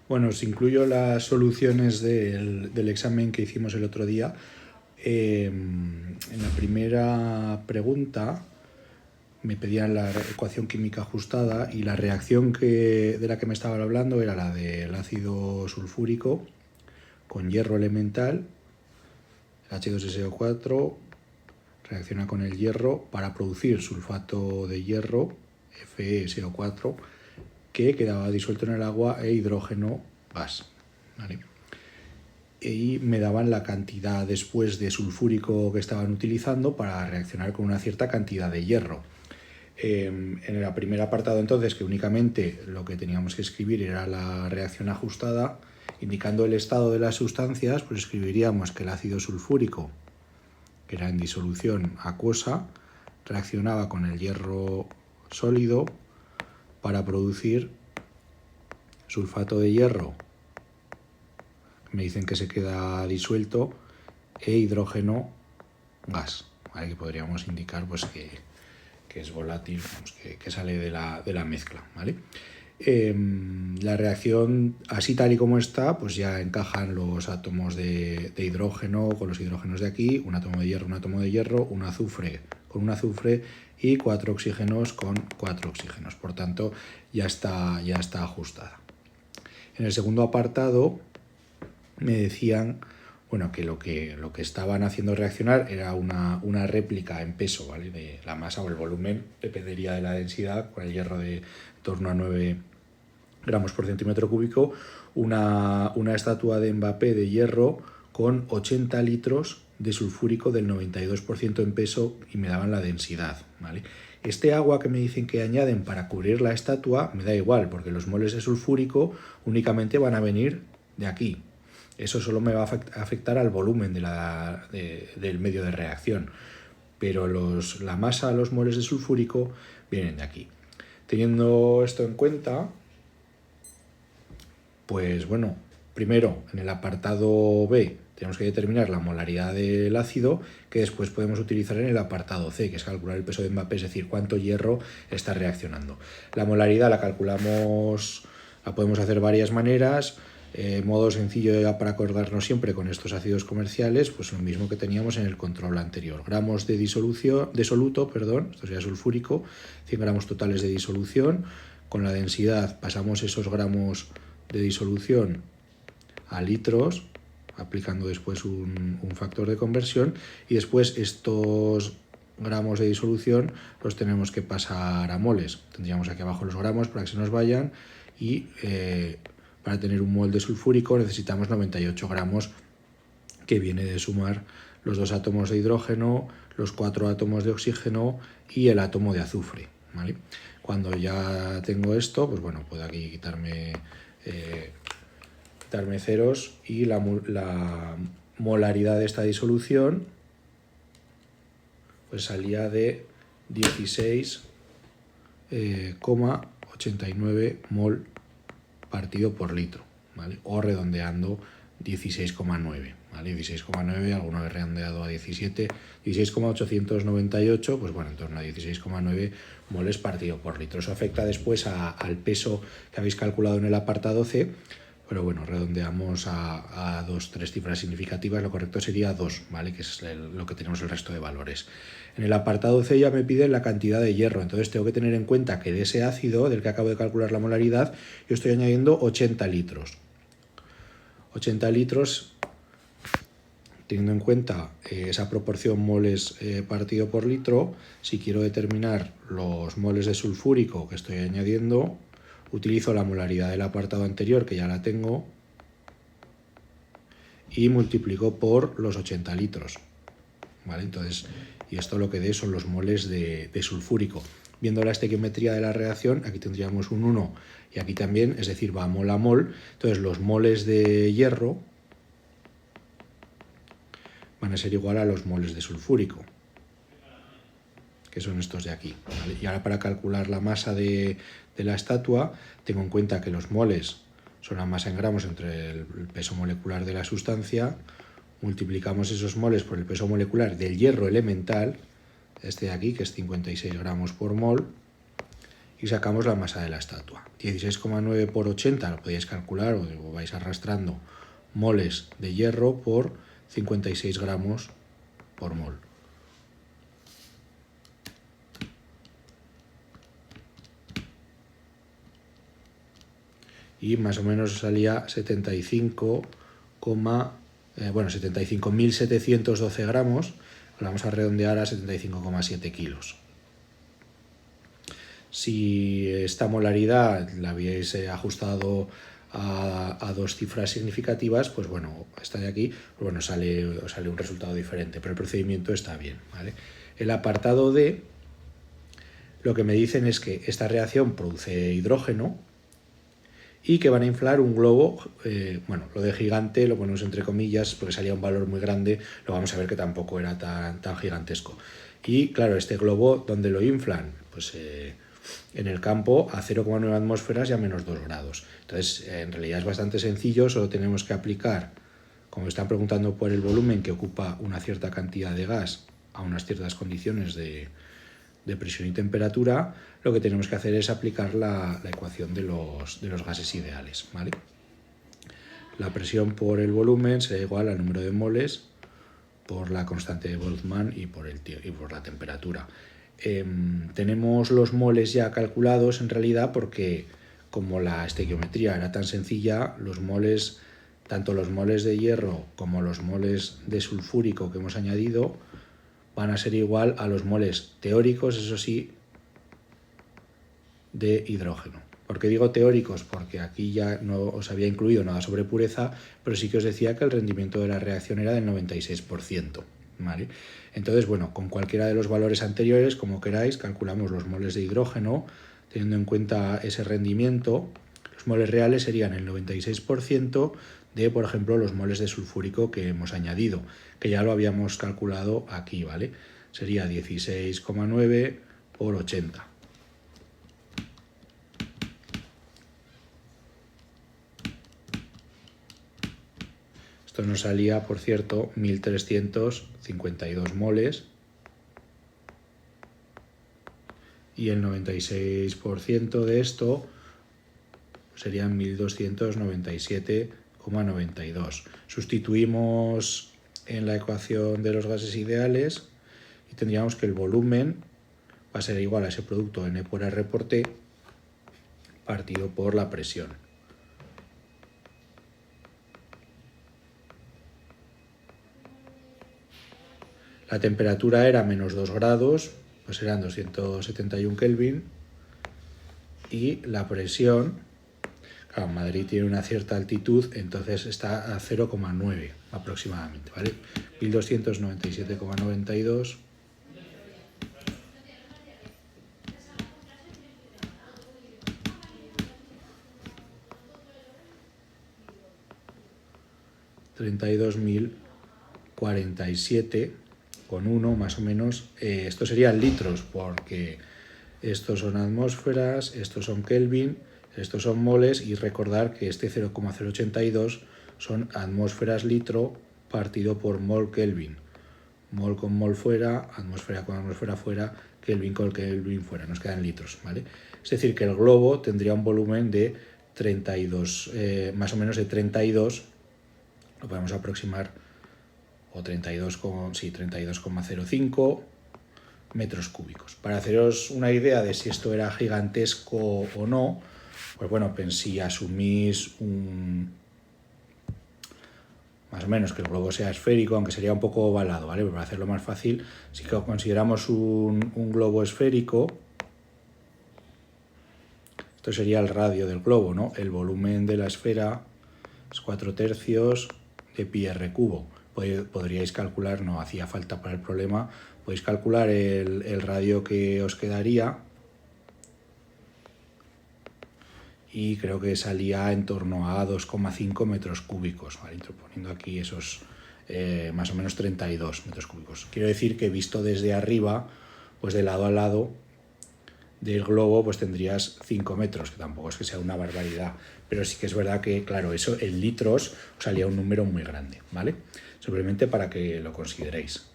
Bueno, os incluyo las soluciones del examen que hicimos el otro día. En la primera pregunta me pedían la ecuación química ajustada y la reacción de la que me estaban hablando era la del ácido sulfúrico con hierro elemental, el H2SO4 reacciona con el hierro para producir sulfato de hierro, FeSO4, que quedaba disuelto en el agua e hidrógeno gas. ¿Vale? Y me daban la cantidad después de sulfúrico que estaban utilizando para reaccionar con una cierta cantidad de hierro. En el primer apartado entonces, que únicamente lo que teníamos que escribir era la reacción ajustada, indicando el estado de las sustancias, pues escribiríamos que el ácido sulfúrico, que era en disolución acuosa, reaccionaba con el hierro sólido para producir sulfato de hierro, me dicen que se queda disuelto, e hidrógeno gas, ¿vale? Que podríamos indicar pues, que es volátil, pues, que sale de la mezcla. ¿Vale? La reacción, así tal y como está, pues ya encajan los átomos de hidrógeno con los hidrógenos de aquí, un átomo de hierro, un azufre con un azufre y 4 oxígenos con 4 oxígenos. Por tanto, ya está ajustada. En el segundo apartado me decían, bueno, que lo que estaban haciendo reaccionar era una réplica en peso, ¿vale? De la masa o el volumen, dependería de la densidad, con el hierro de en torno a 9 gramos por centímetro cúbico, una estatua de Mbappé de hierro con 80 litros de sulfúrico del 92% en peso y me daban la densidad, ¿vale? Este agua que me dicen que añaden para cubrir la estatua me da igual, porque los moles de sulfúrico únicamente van a venir de aquí. Eso solo me va a afectar al volumen del medio de reacción, pero la masa, los moles de sulfúrico vienen de aquí. Teniendo esto en cuenta, pues bueno, primero en el apartado B tenemos que determinar la molaridad del ácido, que después podemos utilizar en el apartado C, que es calcular el peso de Mbappé, es decir, cuánto hierro está reaccionando. La molaridad la calculamos, la podemos hacer de varias maneras. Modo sencillo para acordarnos siempre con estos ácidos comerciales, pues lo mismo que teníamos en el control anterior. Gramos de soluto, esto sería sulfúrico, 100 gramos totales de disolución. Con la densidad pasamos esos gramos de disolución a litros, aplicando después un factor de conversión, y después estos gramos de disolución los tenemos que pasar a moles. Tendríamos aquí abajo los gramos para que se nos vayan y para tener un mol de sulfúrico necesitamos 98 gramos, que viene de sumar los 2 átomos de hidrógeno, los 4 átomos de oxígeno y el átomo de azufre. ¿Vale? Cuando ya tengo esto, pues bueno, puedo aquí quitarme ceros y la molaridad de esta disolución pues salía de 16,89 mol partido por litro, ¿vale? O redondeando 16,9, ¿vale? 16,9, alguna vez redondeado a 17, 16,898, pues bueno, en torno a 16,9 moles partido por litro. Eso afecta después al peso que habéis calculado en el apartado C, pero bueno, redondeamos a 3 cifras significativas, lo correcto sería 2, ¿vale? Que es lo que tenemos el resto de valores. En el apartado C ya me piden la cantidad de hierro, entonces tengo que tener en cuenta que de ese ácido, del que acabo de calcular la molaridad, yo estoy añadiendo 80 litros. 80 litros, teniendo en cuenta esa proporción moles partido por litro, si quiero determinar los moles de sulfúrico que estoy añadiendo, utilizo la molaridad del apartado anterior, que ya la tengo, y multiplico por los 80 litros. ¿Vale? Entonces, y esto lo que dé son los moles de sulfúrico. Viendo la estequiometría de la reacción, aquí tendríamos un 1 y aquí también, es decir, va mol a mol. Entonces los moles de hierro van a ser igual a los moles de sulfúrico, que son estos de aquí. ¿Vale? Y ahora para calcular la masa de la estatua, tengo en cuenta que los moles son la masa en gramos entre el peso molecular de la sustancia, multiplicamos esos moles por el peso molecular del hierro elemental, este de aquí, que es 56 gramos por mol, y sacamos la masa de la estatua. 16,9 por 80 lo podéis calcular o vais arrastrando moles de hierro por 56 gramos por mol. Y más o menos salía 75.712 gramos, lo vamos a redondear a 75,7 kilos. Si esta molaridad la habíais ajustado a dos cifras significativas, pues bueno, esta de aquí, pues bueno, os sale un resultado diferente, pero el procedimiento está bien, ¿vale? El apartado D, lo que me dicen es que esta reacción produce hidrógeno y que van a inflar un globo, bueno, lo de gigante lo ponemos entre comillas porque salía un valor muy grande, lo vamos a ver que tampoco era tan gigantesco. Y claro, este globo, ¿dónde lo inflan? Pues en el campo a 0,9 atmósferas y a menos 2 grados. Entonces, en realidad es bastante sencillo, solo tenemos que aplicar, como están preguntando por el volumen que ocupa una cierta cantidad de gas a unas ciertas condiciones de presión y temperatura, lo que tenemos que hacer es aplicar la ecuación de los gases ideales, ¿vale? La presión por el volumen será igual al número de moles por la constante de Boltzmann y por la temperatura. Tenemos los moles ya calculados en realidad porque como la estequiometría era tan sencilla, los moles, tanto los moles de hierro como los moles de sulfúrico que hemos añadido van a ser igual a los moles teóricos, eso sí, de hidrógeno. ¿Por qué digo teóricos? Porque aquí ya no os había incluido nada sobre pureza, pero sí que os decía que el rendimiento de la reacción era del 96%. ¿Vale? Entonces, bueno, con cualquiera de los valores anteriores, como queráis, calculamos los moles de hidrógeno, teniendo en cuenta ese rendimiento. Los moles reales serían el 96% de, por ejemplo, los moles de sulfúrico que hemos añadido, que ya lo habíamos calculado aquí, ¿vale? Sería 16,9 por 80. Esto nos salía, por cierto, 1.352 moles y el 96% de esto serían 1.297,92. Sustituimos en la ecuación de los gases ideales y tendríamos que el volumen va a ser igual a ese producto N por R por T partido por la presión. La temperatura era menos 2 grados, pues eran 271 Kelvin. Y la presión, claro, Madrid tiene una cierta altitud, entonces está a 0,9 aproximadamente, ¿vale? 1297,92. $32.047,1 más o menos. Esto serían litros porque estos son atmósferas, estos son Kelvin, estos son moles y recordar que este 0,082 son atmósferas litro partido por mol Kelvin. Mol con mol fuera, atmósfera con atmósfera fuera, Kelvin con Kelvin fuera, nos quedan litros, ¿vale? Es decir, que el globo tendría un volumen de 32, más o menos de 32, lo podemos aproximar, o 32,05 metros cúbicos. Para haceros una idea de si esto era gigantesco o no, pues bueno, si asumís más o menos que el globo sea esférico, aunque sería un poco ovalado, ¿vale? Pero para hacerlo más fácil, si consideramos un globo esférico, esto sería el radio del globo, ¿no? El volumen de la esfera es 4/3 de pi r cubo. Podríais calcular, no hacía falta para el problema, podéis calcular el radio que os quedaría y creo que salía en torno a 2,5 metros cúbicos, ¿vale? Poniendo aquí esos más o menos 32 metros cúbicos. Quiero decir que visto desde arriba, pues de lado a lado del globo pues tendrías 5 metros, que tampoco es que sea una barbaridad, pero sí que es verdad que, claro, eso en litros salía un número muy grande, ¿vale? Simplemente para que lo consideréis.